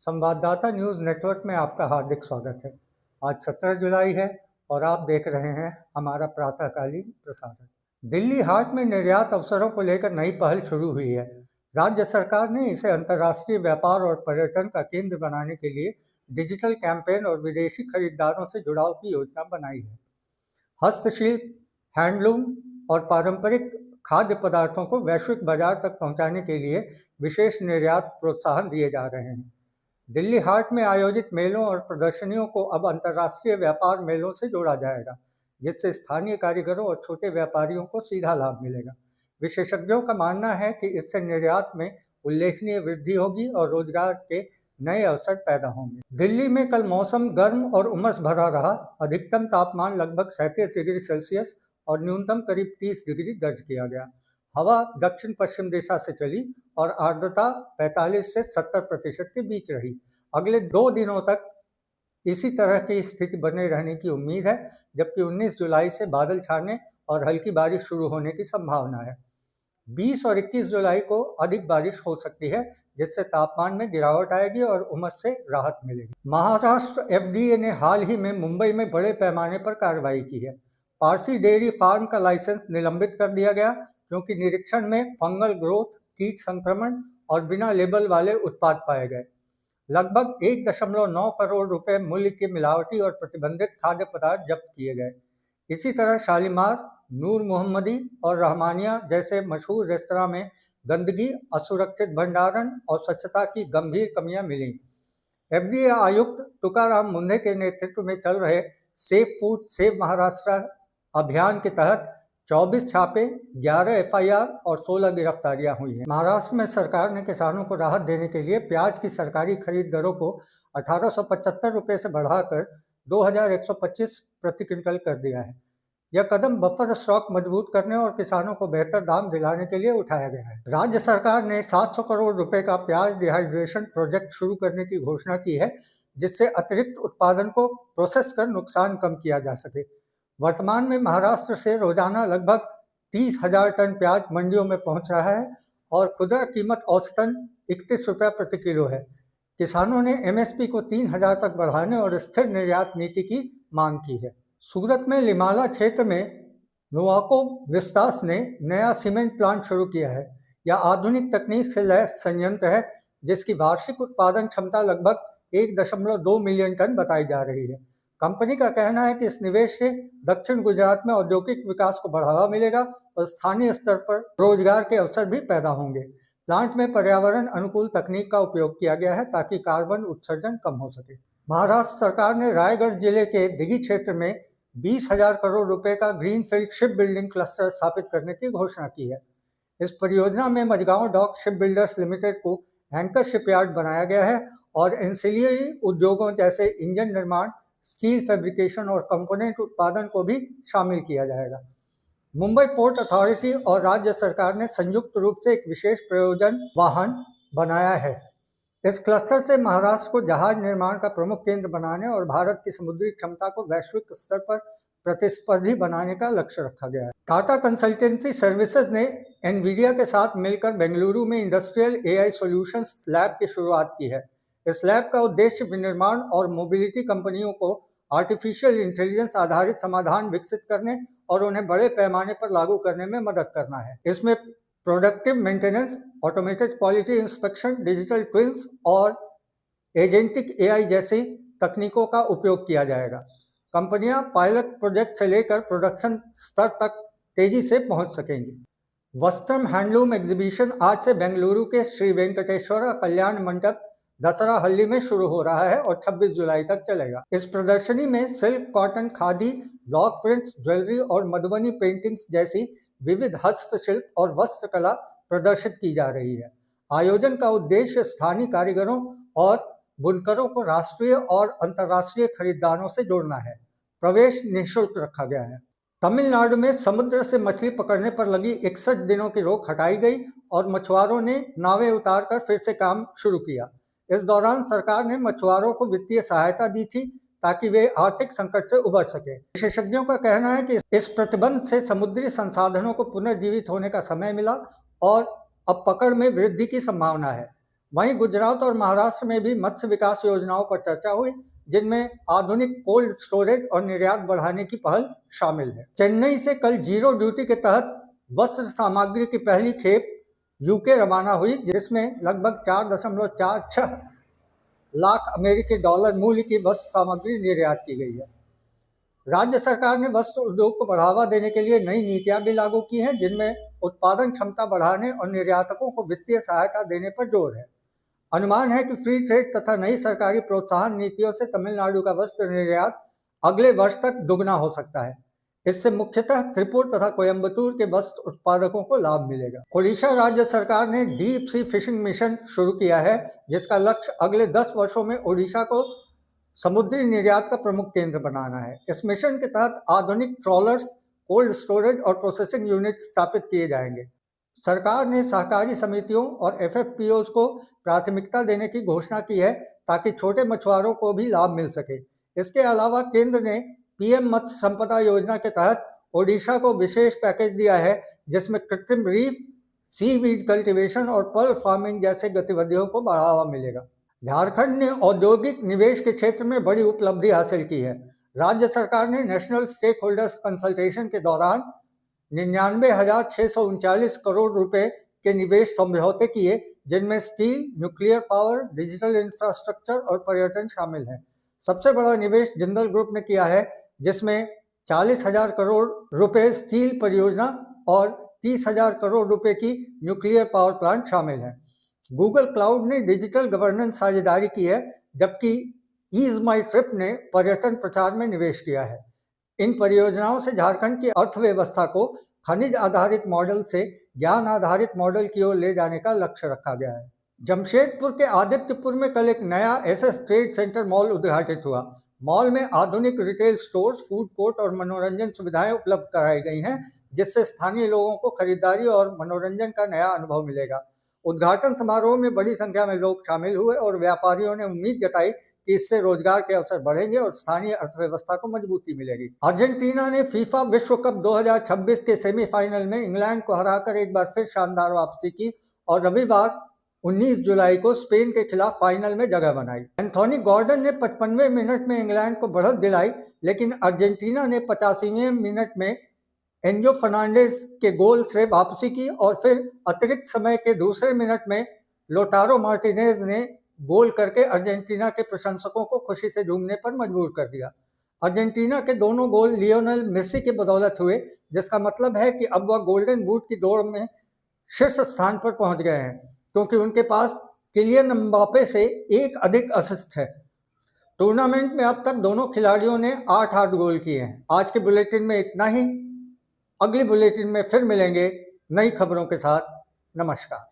संवाददाता news network में आपका हार्दिक स्वागत है। आज 17 जुलाई है और आप देख रहे हैं हमारा प्रातःकालीन प्रसारण। दिल्ली हाट में निर्यात अवसरों को लेकर नई पहल शुरू हुई है। राज्य सरकार ने इसे अंतर्राष्ट्रीय व्यापार और पर्यटन का केंद्र बनाने के लिए डिजिटल कैंपेन और विदेशी खरीदारों से जुड़ाव की योजना बनाई है। हस्तशिल्प, हैंडलूम और पारंपरिक खाद्य पदार्थों को वैश्विक बाजार तक पहुंचाने के लिए विशेष निर्यात प्रोत्साहन दिए जा रहे हैं। दिल्ली हाट में आयोजित मेलों और प्रदर्शनियों को अब अंतर्राष्ट्रीय व्यापार मेलों से जोड़ा जाएगा, जिससे स्थानीय कारीगरों और छोटे व्यापारियों को सीधा लाभ मिलेगा। विशेषज्ञों का मानना है कि इससे निर्यात में उल्लेखनीय वृद्धि होगी और रोजगार के नए अवसर पैदा होंगे। दिल्ली में कल मौसम गर्म और उमस भरा रहा। अधिकतम तापमान लगभग 37 डिग्री सेल्सियस और न्यूनतम करीब 30 डिग्री दर्ज किया गया। हवा दक्षिण पश्चिम दिशा से चली और आर्द्रता 45 से 70% के बीच रही। अगले 2 दिनों तक इसी तरह की स्थिति बने रहने की उम्मीद है, जबकि 19 जुलाई से बादल छाने और हल्की बारिश शुरू होने की संभावना है। 20 और 21 जुलाई को अधिक बारिश हो सकती है, जिससे तापमान में गिरावट आएगी और उमस से राहत मिलेगी। महाराष्ट्र एफडीए ने हाल ही में मुंबई में बड़े पैमाने पर कार्रवाई की है। पारसी डेयरी फार्म का लाइसेंस निलंबित कर दिया गया क्योंकि निरीक्षण में फंगल ग्रोथ, कीट संक्रमण और बिना लेबल वाले उत्पाद पाए गए। लगभग 1.9 करोड़ रुपए मूल्य के मिलावटी और प्रतिबंधित खाद्य पदार्थ जब्त किए गए। इसी तरह शालीमार, नूर मोहम्मदी और रहमानिया जैसे मशहूर रेस्तरां में गंदगी, असुरक्षित भंडारण और स्वच्छता की गंभीर कमियां मिली। एफडीए आयुक्त तुकाराम मुंढे के नेतृत्व में चल रहे सेफ फूड सेव महाराष्ट्र अभियान के तहत 24 छापे, 11 एफआईआर और 16 गिरफ्तारियां हुई हैं। महाराष्ट्र में सरकार ने किसानों को राहत देने के लिए प्याज की सरकारी खरीद दरों को 1875 रुपये से बढ़ाकर 2125 प्रति क्विंटल कर दिया है। यह कदम बफर स्टॉक मजबूत करने और किसानों को बेहतर दाम दिलाने के लिए उठाया गया है। राज्य सरकार ने 700 करोड़ रुपए का प्याज डिहाइड्रेशन प्रोजेक्ट शुरू करने की घोषणा की है, जिससे अतिरिक्त उत्पादन को प्रोसेस कर नुकसान कम किया जा सके। वर्तमान में महाराष्ट्र से रोजाना लगभग 30,000 टन प्याज मंडियों में पहुंच रहा है और खुदरा कीमत औसतन 31 रुपये प्रति किलो है। किसानों ने एमएसपी को 3,000 तक बढ़ाने और स्थिर निर्यात नीति की मांग की है। सूरत में लिमाला क्षेत्र में नोवाको विस्तास ने नया सीमेंट प्लांट शुरू किया है। यह आधुनिक तकनीक से लैस संयंत्र है, जिसकी वार्षिक उत्पादन क्षमता लगभग 1.2 मिलियन टन बताई जा रही है। कंपनी का कहना है कि इस निवेश से दक्षिण गुजरात में औद्योगिक विकास को बढ़ावा मिलेगा और स्थानीय स्तर पर रोजगार के अवसर भी पैदा होंगे। प्लांट में पर्यावरण अनुकूल तकनीक का उपयोग किया गया है ताकि कार्बन उत्सर्जन कम हो सके। महाराष्ट्र सरकार ने रायगढ़ जिले के दिघी क्षेत्र में 20,000 करोड़ रुपए का ग्रीनफील्ड शिप बिल्डिंग क्लस्टर स्थापित करने की घोषणा की है। इस परियोजना में Mazagon Dock Shipbuilders Limited को एंकर शिपयार्ड बनाया गया है और एंसिलियरी उद्योगों जैसे इंजन निर्माण, स्टील फैब्रिकेशन और कंपोनेंट उत्पादन को भी शामिल किया जाएगा। मुंबई पोर्ट अथॉरिटी और राज्य सरकार ने संयुक्त रूप से एक विशेष प्रयोजन वाहन बनाया है। इस क्लस्टर से महाराष्ट्र को जहाज निर्माण का प्रमुख केंद्र बनाने और भारत की समुद्री क्षमता को वैश्विक स्तर पर प्रतिस्पर्धी बनाने का लक्ष्य रखा गया है। टाटा कंसल्टेंसी सर्विसेज ने एनवीडिया के साथ मिलकर बेंगलुरु में इंडस्ट्रियल एआई सॉल्यूशंस लैब की शुरुआत की है। इस लैब का उद्देश्य विनिर्माण और मोबिलिटी कंपनियों को आर्टिफिशियल इंटेलिजेंस आधारित समाधान विकसित करने और उन्हें बड़े पैमाने पर लागू करने में मदद करना है। इसमें productive maintenance, automated quality inspection, digital twins और एजेंटिक एआई जैसी तकनीकों का उपयोग किया जाएगा। कंपनियां पायलट प्रोजेक्ट से लेकर प्रोडक्शन स्तर तक तेजी से पहुंच सकेंगी। वस्त्रम हैंडलूम एग्जीबिशन आज से बेंगलुरु के श्री वेंकटेश्वरा कल्याण मंडप दसरा हल्ली में शुरू हो रहा है और 26 जुलाई तक चलेगा। इस प्रदर्शनी में silk, cotton, khadi, block prints, jewellery और मधुबनी पेंटिंग्स जैसी विविध हस्तशिल्प और वस्त्रकला प्रदर्शित की जा रही है। आयोजन का उद्देश्य स्थानीय कारीगरों और बुनकरों को राष्ट्रीय और अंतर्राष्ट्रीय खरीदारों से जोड़ना है। प्रवेश निःशुल्क रखा गया है। तमिलनाडु में समुद्र से मछली पकड़ने पर लगी 61 दिनों की रोक हटाई गई और मछुआरों ने नावें उतारकर फिर से काम शुरू किया। इस दौरान सरकार ने मछुआरों को वित्तीय सहायता दी थी ताकि वे आर्थिक संकट से उबर सके। विशेषज्ञों का कहना है कि इस प्रतिबंध से समुद्री संसाधनों को पुनर्जीवित होने का समय मिला और अब पकड़ में वृद्धि की संभावना है। वहीं गुजरात और महाराष्ट्र में भी मत्स्य विकास योजनाओं पर चर्चा हुई, जिनमें आधुनिक कोल्ड स्टोरेज और निर्यात बढ़ाने की पहल शामिल है। चेन्नई से कल जीरो ड्यूटी के तहत वस्त्र सामग्री की पहली खेप यूके रवाना हुई, जिसमें लगभग 4.46 लाख अमेरिकी डॉलर मूल्य की वस्त्र सामग्री निर्यात की गई है। राज्य सरकार ने वस्त्र उद्योग को बढ़ावा देने के लिए नई नीतियां भी लागू की हैं, जिनमें उत्पादन क्षमता बढ़ाने और निर्यातकों को वित्तीय सहायता देने पर जोर है। अनुमान है कि फ्री ट्रेड तथा नई सरकारी प्रोत्साहन नीतियों से तमिलनाडु का वस्त्र निर्यात अगले वर्ष तक दुगना हो सकता है। इससे मुख्यतः त्रिपुर तथा कोयम्बटूर के वस्त्र उत्पादकों को लाभ मिलेगा। ओडिशा राज्य सरकार ने डीप सी फिशिंग मिशन शुरू किया है, जिसका लक्ष्य अगले 10 वर्षों में ओडिशा को समुद्री निर्यात का प्रमुख केंद्र बनाना है। इस मिशन के तहत आधुनिक ट्रॉलर्स, कोल्ड स्टोरेज और प्रोसेसिंग यूनिट स्थापित किए जाएंगे। सरकार ने सहकारी समितियों और एफएफपीओज को प्राथमिकता देने की घोषणा की है, ताकि छोटे मछुआरों को भी लाभ मिल सके। इसके अलावा केंद्र ने पीएम मत्स्य संपदा योजना के तहत ओडिशा को विशेष पैकेज दिया है, जिसमें कृत्रिम रीफ, सीवीड कल्टीवेशन और पर्ल फार्मिंग जैसे गतिविधियों को बढ़ावा मिलेगा। झारखंड ने औद्योगिक निवेश के क्षेत्र में बड़ी उपलब्धि हासिल की है। राज्य सरकार ने नेशनल स्टेक होल्डर्स कंसल्टेशन के दौरान 99,639 करोड़ रुपए के निवेश समझौते किए, जिनमें steel, nuclear power, digital infrastructure और पर्यटन शामिल हैं। सबसे बड़ा निवेश जिंदल ग्रुप ने किया है, जिसमें 40,000 करोड़ रुपए स्टील परियोजना और 30,000 करोड़ रुपए की न्यूक्लियर पावर प्लांट शामिल है। गूगल क्लाउड ने डिजिटल गवर्नेंस साझेदारी की है, जबकि ईज माई ट्रिप ने पर्यटन प्रचार में निवेश किया है। इन परियोजनाओं से झारखंड की अर्थव्यवस्था को खनिज आधारित मॉडल से ज्ञान आधारित मॉडल की ओर ले जाने का लक्ष्य रखा गया है। जमशेदपुर के आदित्यपुर में कल एक नया एसएस ट्रेड सेंटर मॉल उद्घाटित हुआ। मॉल में आधुनिक रिटेल स्टोर्स, फूड कोर्ट और मनोरंजन सुविधाएं उपलब्ध कराई गई हैं, जिससे स्थानीय लोगों को खरीदारी और मनोरंजन का नया अनुभव मिलेगा। उद्घाटन समारोह में बड़ी संख्या में लोग शामिल हुए और व्यापारियों ने उम्मीद जताई कि इससे रोजगार के अवसर बढ़ेंगे और स्थानीय अर्थव्यवस्था को मजबूती मिलेगी। अर्जेंटीना ने फीफा विश्व कप 2026 के सेमीफाइनल में इंग्लैंड को हराकर एक बार फिर शानदार वापसी की और रविवार 19 जुलाई को स्पेन के खिलाफ फाइनल में जगह बनाई। एंथोनी गॉर्डन ने 55वें मिनट में इंग्लैंड को बढ़त दिलाई, लेकिन अर्जेंटीना ने 85वें मिनट में एंजो फर्नांडिस के गोल से वापसी की और फिर अतिरिक्त समय के दूसरे मिनट में लोटारो मार्टिनेज ने गोल करके अर्जेंटीना के प्रशंसकों को खुशी से झूमने पर मजबूर कर दिया। अर्जेंटीना के दोनों गोल लियोनेल मेसी की बदौलत हुए, जिसका मतलब है कि अब वह गोल्डन बूट की दौड़ में शीर्ष स्थान पर पहुंच गए हैं, क्योंकि उनके पास किलियन एम्बापे से एक अधिक असिस्ट है। टूर्नामेंट में अब तक दोनों खिलाड़ियों ने 8 गोल किए हैं। आज के बुलेटिन में इतना ही। अगली बुलेटिन में फिर मिलेंगे नई खबरों के साथ। नमस्कार।